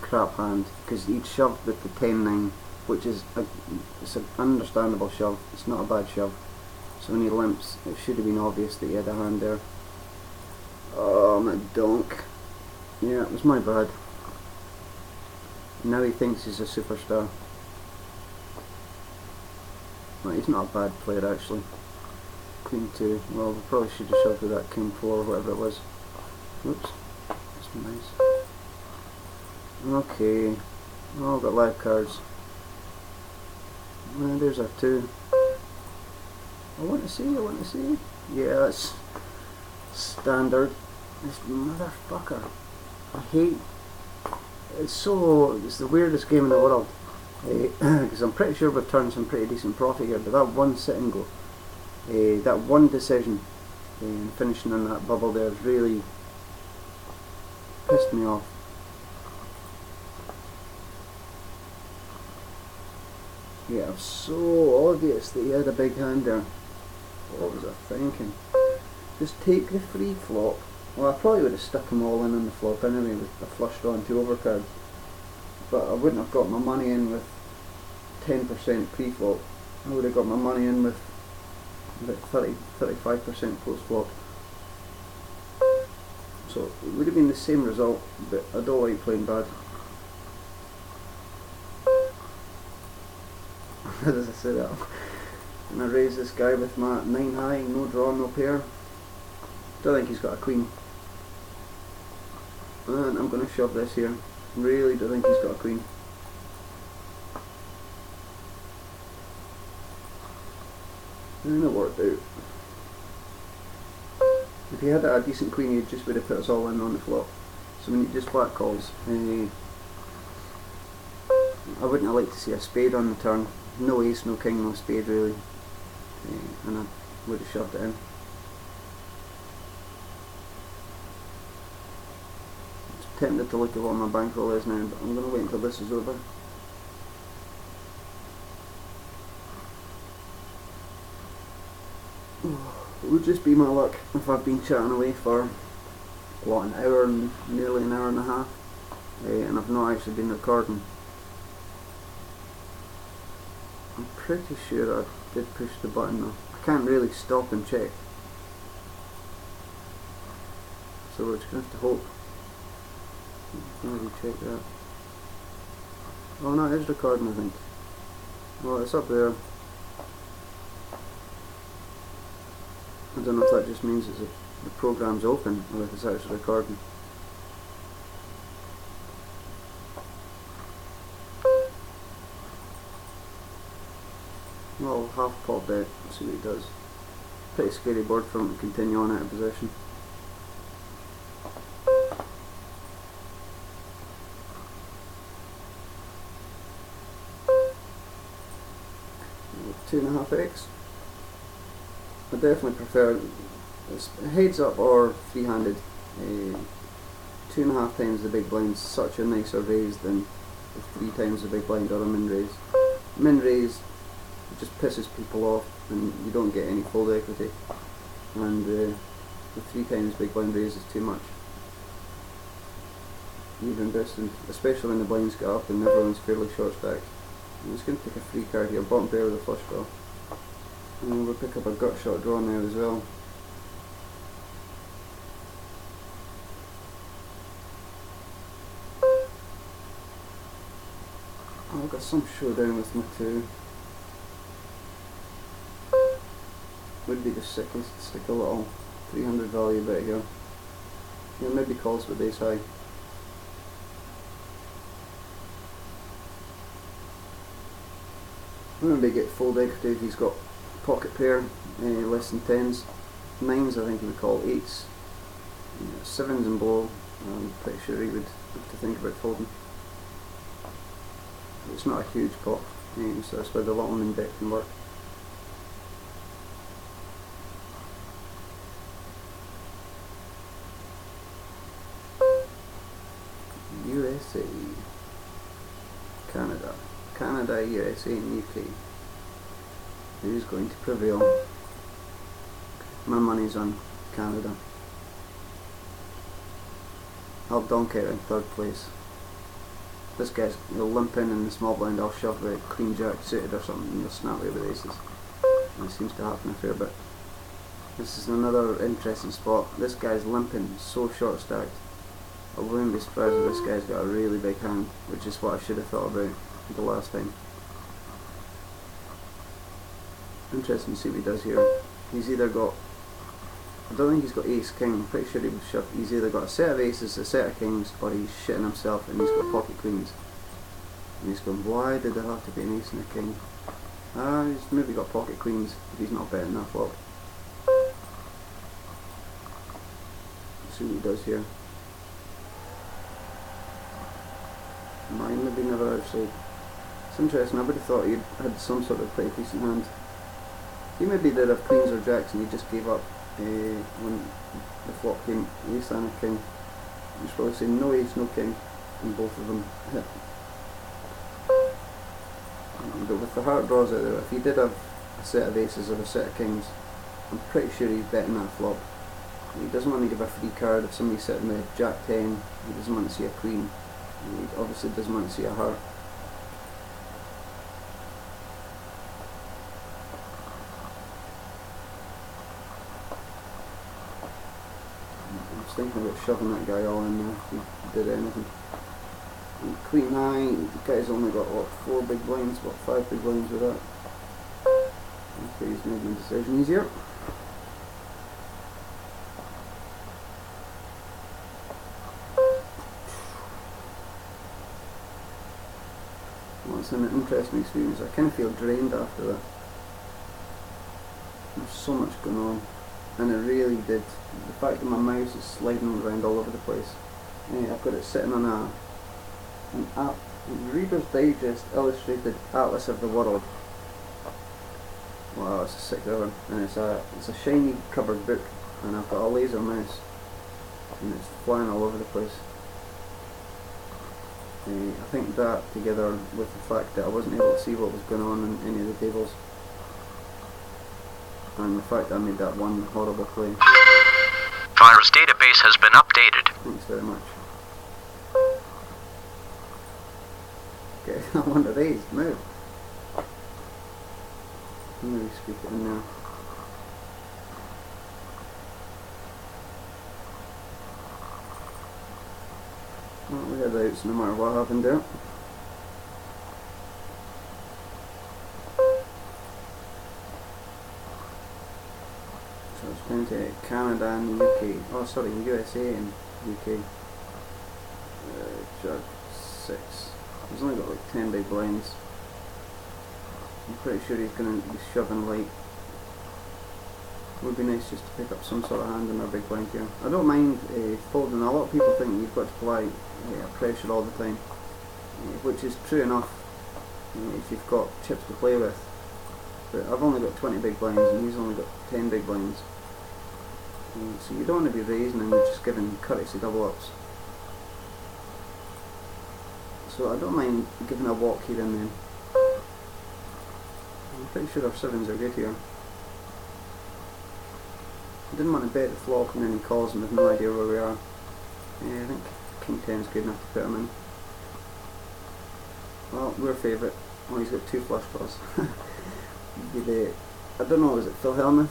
crap hand because he'd shoved with the 10-9, which is it's an understandable shove. It's not a bad shove. So when he limps, it should have been obvious that he had a hand there. Oh, my donk. Yeah, it was my bad. Now he thinks he's a superstar. Well, he's not a bad player actually. Queen 2. Well, we probably should have shoved with that King 4 or whatever it was. Oops. That's nice. Okay. Oh, I've got live cards. Well, there's our 2. I want to see. Yeah, that's standard. This motherfucker. I hate. It's the weirdest game in the world. Because I'm pretty sure we've turned some pretty decent profit here, but that one sit and go, that one decision, finishing in that bubble there really pissed me off. Yeah, it was so obvious that he had a big hand there. What was I thinking? Just take the free flop. Well, I probably would have stuck them all in on the flop anyway with the flush draw and 2 overcard. But I wouldn't have got my money in with 10% pre-flop. I would have got my money in with about 35% post-flop. So it would have been the same result, but I don't like playing bad. As I said that, and I raise this guy with my 9 high, no draw, no pair. Don't think he's got a queen. And I'm going to shove this here. Really don't think he's got a queen. And it worked out. If he had a decent queen, he just would have put us all in on the flop. So when he just flat calls, I wouldn't have liked to see a spade on the turn. No ace, no king, no spade really. And I would have shoved it in. Tempted to look at what my bankroll is now, but I'm going to wait until this is over. It would just be my luck if I've been chatting away for what, an hour and nearly an hour and a half, and I've not actually been recording. I'm pretty sure I did push the button though. I can't really stop and check, so we're just going to have to hope. Maybe check that. Oh no, it is recording I think. Well, it's up there. I don't know if that just means that the program's open or if it's actually recording. Well, half popped out, let's see what he does. Pretty scary board for him to continue on out of position. Two and a half X. I definitely prefer heads up or free-handed. 2.5 times the big blind's such a nicer raise than 3 times the big blind or a min raise. Min raise just pisses people off and you don't get any fold equity, and the 3 times big blind raise is too much. Even investing, especially when the blinds get up and everyone's fairly short stacked. I'm just going to take a free card here, bottom pair with a flush draw. And we'll pick up a gut shot draw now as well. I've got some showdown with my 2. Would be the sickest, stick a little 300 value bet here. Yeah, maybe calls with ace high. Maybe get fold equity if he's got pocket pair, less than 10s. 9s I think he would call, 8s. 7s and below, I'm pretty sure he would have to think about folding. It's not a huge pot, so that's why the little min bet can work. USA, Canada, USA and UK. Who's going to prevail? My money's on Canada. I'll donk it in 3rd place. This guy's limping in the small blind, I'll shove the queen jack suited or something and he'll snap away with aces. And it seems to happen a fair bit. This is another interesting spot. This guy's limping, so short stacked. I wouldn't be surprised if this guy's got a really big hand, which is what I should have thought about the last time. Interesting to see what he does here. He's either got, I don't think he's got ace king, I'm pretty sure he was shoved. He's either got a set of aces, a set of kings, or he's shitting himself and he's got pocket queens. And he's going, why did there have to be an ace and a king? He's maybe got pocket queens if he's not betting that flop. Let's see what he does here. Mine maybe never outside. It's interesting, I would have thought he'd had some sort of pretty decent hand. He maybe did have queens or jacks and he just gave up when the flop came ace and a king. He's probably saying no ace, no king, and both of them hit. But with the heart draws out there, if he did have a set of aces or a set of kings, I'm pretty sure he's betting that flop. He doesn't want to give a free card if somebody's sitting with jack 10, he doesn't want to see a queen. He obviously doesn't want to see a heart. I was thinking about shoving that guy all in there if he did anything. And queen high, the guy's only got what, 4 big blinds, what, 5 big blinds with that. Okay, he's made my decision easier. Well, it's an interesting experience. I kind of feel drained after that. There's so much going on, and it really did. The fact that my mouse is sliding around all over the place. I've got it sitting on an app, Reader's Digest Illustrated Atlas of the World. Wow, it's a sick cover, and it's a shiny covered book, and I've got a laser mouse, and it's flying all over the place. I think that, together with the fact that I wasn't able to see what was going on in any of the tables, and the fact that I made that one horrible play. Virus database has been updated. Thanks very much. Okay, I want to raise, move. Maybe speak it in now. Well, we had outs no matter what happened there. So it's down to Canada and the UK. Oh, sorry, USA and UK. Judge 6. He's only got like 10 big blinds. I'm pretty sure he's going to be shoving light. Would be nice just to pick up some sort of hand in our big blind here. I don't mind folding. A lot of people think you've got to apply pressure all the time, which is true enough if you've got chips to play with. But I've only got 20 big blinds and he's only got 10 big blinds. So you don't want to be raising and you're just giving courtesy double ups. So I don't mind giving a walk here and then. I'm pretty sure our 7s are good here. I didn't want to bet the flop and then he calls and we've no idea where we are. I think King 10 is good enough to put him in. Well, we're favourite. Oh, he's got 2 flush draws. I don't know, was it Phil Hellmuth?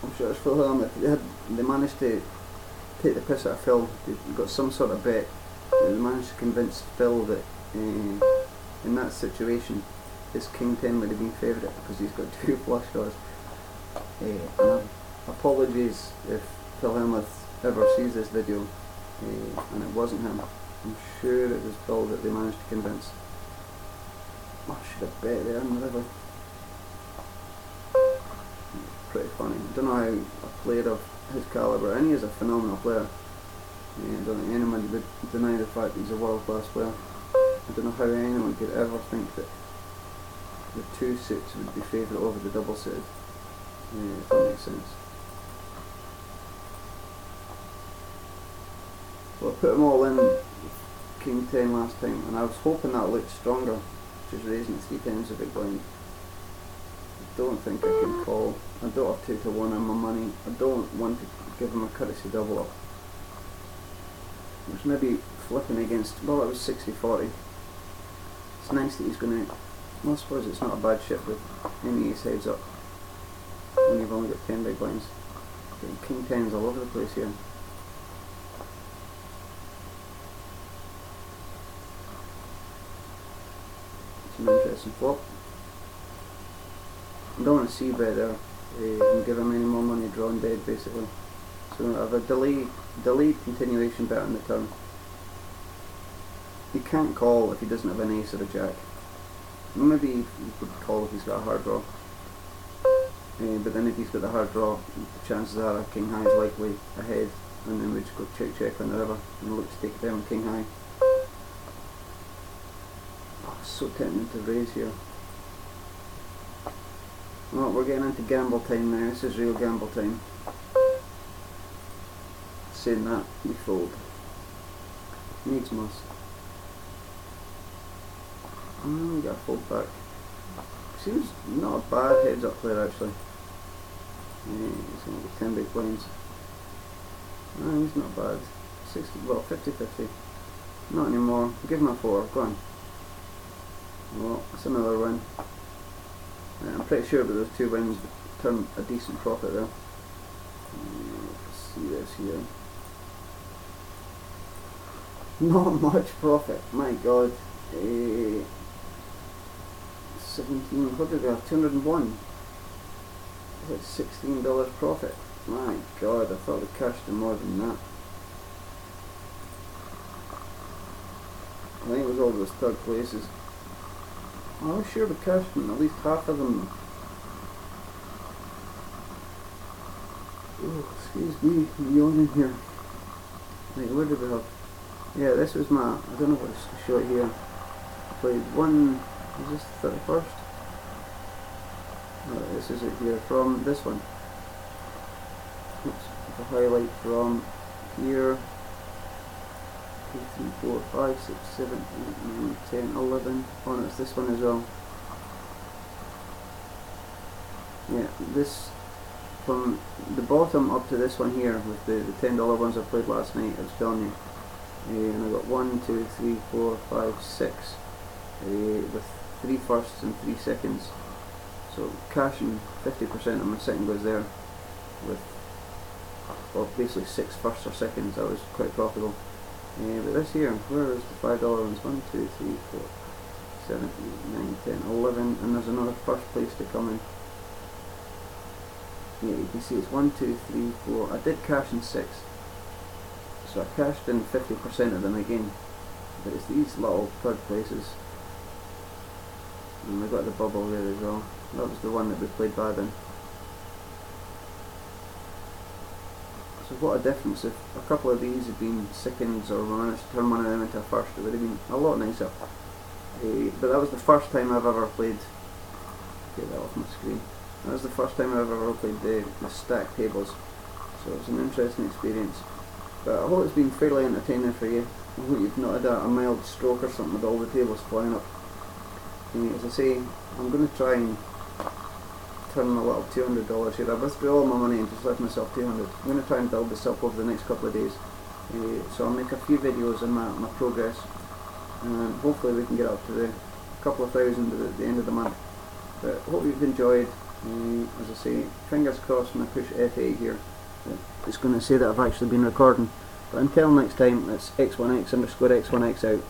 I'm sure it's Phil Hellmuth. They managed to take the piss out of Phil. They got some sort of bet. They managed to convince Phil that in that situation his King 10 would have been favourite because he's got 2 flush draws. And apologies if Phil Hellmuth ever sees this video and it wasn't him. I'm sure it was Phil that they managed to convince. I should have bet there in the river. Pretty funny. I don't know how a player of his calibre, and he is a phenomenal player. I don't think anyone would deny the fact that he's a world class player. I don't know how anyone could ever think that the 2 suits would be favourite over the double suited. If that makes sense. Well, I put them all in King 10 last time, and I was hoping that looked stronger, which is raising 3 times a big blind. I don't think I can call. I don't have 2 to 1 on my money. I don't want to give him a courtesy double up, which maybe flipping against, well, it was 60-40. It's nice that he's going to, well, I suppose it's not a bad ship with any ace heads up when you've only got 10 big blinds. Getting king 10s all over the place here. It's an interesting flop. I don't want to see bet there and give him any more money drawn dead basically. So I have a delayed continuation bet on the turn. He can't call if he doesn't have an ace or a jack. Maybe he could call if he's got a hard draw. But then if he's got the hard draw, the chances are a king high is likely ahead, and then we just go check check on the river and look to take it down with king high. Oh, so tempting to raise here. Well, we're getting into gamble time now. This is real gamble time. Saying that, we fold. Needs must. We got a fold back. Seems not a bad heads up player actually. He's going to get 10 big blinds. No, he's not bad. 60, well, 50-50. Not anymore. Give him a 4. Go on. Well, that's another win. I'm pretty sure that those 2 wins would turn a decent profit there. Let's see this here. Not much profit. My God. 17. What did we have? 201. That's $16 profit. My God, I thought we cashed in more than that. I think it was all those third places. I was sure we cashed in at least half of them. Oh, excuse me, I'm yawning here. Right, where did we have? Yeah, this was my, I don't know what's to show it here. I played one, is this the 31st? No, this is it here, from this one. Oops, the highlight from here. 2, 3, 4, 5, 6, 7, 8, 9, 10, 11. Oh no, it's this one as well. Yeah, this, from the bottom up to this one here, with the $10 ones I played last night, I was telling you. And I got 1, 2, 3, 4, 5, 6 with 3 firsts and 3 seconds. So cashing 50% of my second goes there with, well, basically 6 firsts or seconds. That was quite profitable. But this here, where is the $5 ones? 1, 2, 3, 4, 7, 8, 9, 10, 11, and there's another first place to come in. Yeah, you can see it's 1, 2, 3, 4. I did cash in 6. So I cashed in 50% of them again, but it's these little third places, and we got the bubble there as well. That was the one that we played bad in. So what a difference. If a couple of these had been seconds, or we managed to turn one of them into a first, it would have been a lot nicer. But that was the first time I've ever played, get that off my screen, that was the first time I've ever played the stack tables, so it was an interesting experience. But I hope it's been fairly entertaining for you. I hope you've not had a mild stroke or something with all the tables flying up. As I say, I'm going to try and turn my little $200 here. I withdrew all my money and just left myself 200. I'm going to try and build this up over the next couple of days. So I'll make a few videos on my progress, and hopefully we can get up to the couple of thousand at the end of the month. But I hope you've enjoyed. As I say, fingers crossed when I push F8 here. It's going to say that I've actually been recording. But until next time, it's X1X_X1X out.